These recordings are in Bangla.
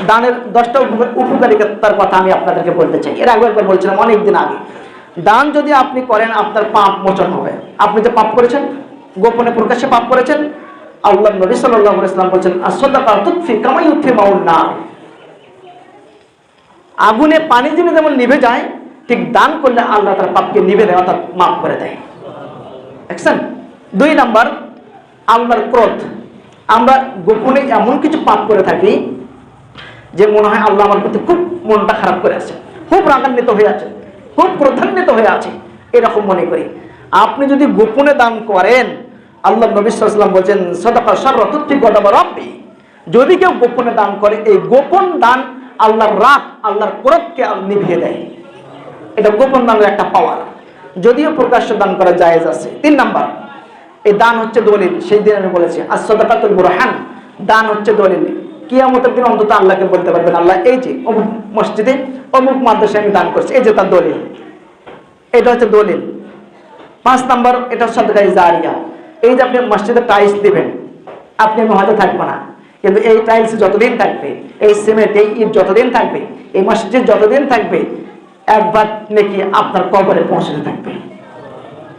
দানের 10টা উপকারিতার কথা আমি আপনাদেরকে বলতে চাই। এর আগে একবার বলছিলাম অনেকদিন আগে। দান যদি আপনি করেন আপনার পাপ মোচন হবে। আপনি যে পাপ করেছেন, গোপনে প্রকাশ্যে পাপ করেছেন, আল্লাহ নবী সাল্লাল্লাহু আলাইহি ওয়াসাল্লাম বলেছেন as-সাদাকা তুতফি কামা ইউতফিউন নার। আগুনে পানি যেমন নিভে যায়, ঠিক দান করলে আল্লাহ তার পাপকে নিভে দেয়, অর্থাৎ মাফ করে দেয়। দেখছেন? 2 নাম্বার, আল্লাহর ক্রোধ। আমরা গোপনে এমন কিছু পাপ করে থাকি যে মনে হয় আল্লাহ আমার প্রতি খুব মনটা খারাপ করে আছে, খুব রাগান্বিত হয়ে আছে, খুব ক্রোধান্বিত হয়ে আছে, এরকম মনে করি। আপনি যদি গোপনে দান করেন, আল্লাহ নবী সাল্লাল্লাহু আলাইহি ওয়াসাল্লাম বলেন সাদাকা শাররা তুতফি গাদাব রাব্বি। যদি কেউ গোপনে দান করে, এই গোপন দান আল্লাহর রাগ, আল্লাহর ক্রোধকে নিভিয়ে দেয়। এটা গোপন দানের একটা পাওয়ার, যদিও প্রকাশ্য দান করা জায়েজ আছে। 3 নাম্বার, এই দান হচ্ছে দলিল। সেই দিন আমি বলেছি as-সাদাকাতুল বুরহান, দান হচ্ছে দলিল। কিয়ামতের দিন অন্তত আল্লাহকে বলতে পারবেন, আল্লাহ এই যে অমুক মসজিদে অমুক মাদ্রাসায় আমি দান করছি, এই যে তার দলিল। এটা হচ্ছে দলিল। 5 নাম্বার, এটা সাদকায়ে জারিয়া। এই যে আপনি মসজিদে টাইলস দিবেন, আপনি হয়তো থাকবে না, কিন্তু এই টাইলস যতদিন থাকবে, এই সিমেন্ট, এই ইট যতদিন থাকবে, এই মসজিদ যতদিন থাকবে, একবার নাকি আপনার কবরে পৌঁছতে থাকবে।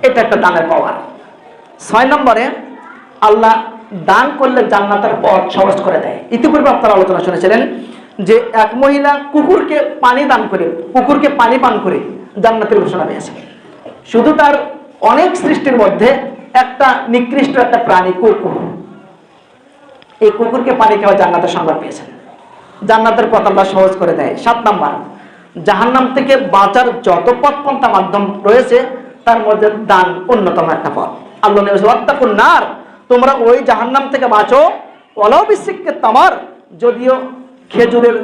এটা একটা দানের পাওয়ার। 6 নম্বরে, আল্লাহ দান করলে জান্নাতের পথ সহজ করে দেয়। ইতিপূর্বে আপনারা আলোচনা শুনেছিলেন যে এক মহিলা কুকুরকে পানি দান করে, কুকুরকে পানি পান করে জান্নাতের ঘোষণা দিয়েছে। শুধু তার অনেক সৃষ্টির মধ্যে একটা নিকৃষ্ট একটা প্রাণী কুকুর, এই কুকুরকে পানি খাওয়া জান্নাতের সংবাদ পেয়েছেন। জান্নাতের পথ আল্লাহ সহজ করে দেয়। 7 নাম্বার, জাহান্নাম থেকে বাঁচার যত পথ পন্থা মাধ্যম রয়েছে তার মধ্যে দান অন্যতম একটা পথ। আল্লাহ নবী ওয়াত্তাকুন নার, তোমরা ওই জাহান্নাম থেকে বাঁচো ওয়ালাউ বিসিক্কি তামার, যদিও খেজুরের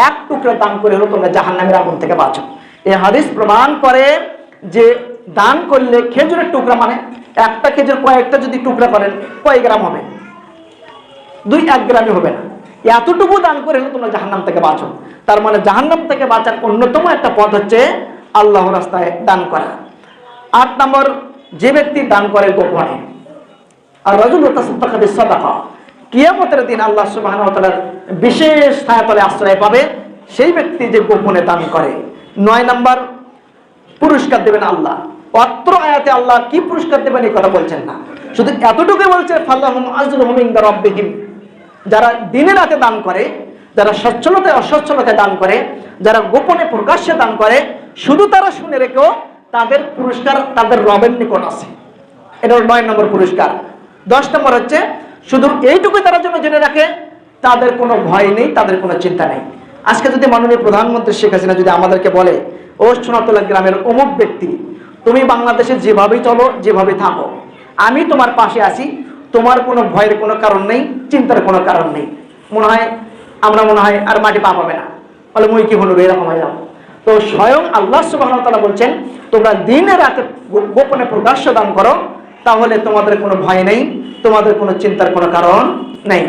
এক টুকরা দান করে হলো তোমরা জাহান্নামের আগুন থেকে বাঁচো। এই হাদিস প্রমাণ করে যে দান করলে খেজুরের টুকরা, মানে একটা খেজুর কয়েকটা যদি টুকরা করেন, কয় গ্রাম হবে? 1 গ্রামই হবে না। এতটুকু দান করে হলো তোমরা জাহান্নাম থেকে বাঁচো। তার মানে জাহান্নাম থেকে বাঁচার অন্যতম একটা পথ হচ্ছে আল্লাহর রাস্তায় দান করা। 8 নম্বর, যে ব্যক্তি দান করে গোপনে, আর রাজুলু তাসাদ্দাকা বিসাদাকা, কিয়ামতের দিন আল্লাহ সুবহানাহু ওয়া তাআলার বিশেষ ছায়াতলে আশ্রয় পাবে সেই ব্যক্তি যে গোপনে দান করে। 9 নম্বর, পুরস্কার দেবেন আল্লাহ। অত্র আয়াতে আল্লাহ কি পুরস্কার দেবেন এই কথা বলছেন না, শুধু এতটুকু বলছে ফালাহুম আজরুহুম ইনদা রাব্বিহিম। যারা দিনে রাতে দান করে, যারা সচ্ছলতায় অসচ্ছলতায় দান করে, যারা গোপনে প্রকাশ্যে দান করে, শুধু তারা শুনে রেখেও তাদের পুরস্কার তাদের রবের নিকট আছে। এটা হল 9 নম্বর পুরস্কার। 10 নম্বর হচ্ছে শুধু এইটুকু তারা যেন জেনে রাখে, তাদের কোনো ভয় নেই, তাদের কোনো চিন্তা নেই। আজকে যদি মাননীয় প্রধানমন্ত্রী শেখ হাসিনা যদি আমাদেরকে বলে, ও সোনাতলা গ্রামের অমুক ব্যক্তি, তুমি বাংলাদেশে যেভাবেই চলো, যেভাবে থাকো, আমি তোমার পাশে আছি, তোমার কোনো ভয়ের কোনো কারণ নেই, চিন্তার কোনো কারণ নেই, আমরা মনে হয় আর মাটি পা পাবে না, বলে মই কি হলো, এরকম হয়ে যাবো। তো স্বয়ং আল্লাহ সুবহানাহু ওয়া তাআলা বলছেন, তোমরা দিনে রাতে গোপনে প্রকাশ্য দান করো, তাহলে তোমাদের কোনো ভয় নেই, তোমাদের কোনো চিন্তার কোনো কারণ নেই।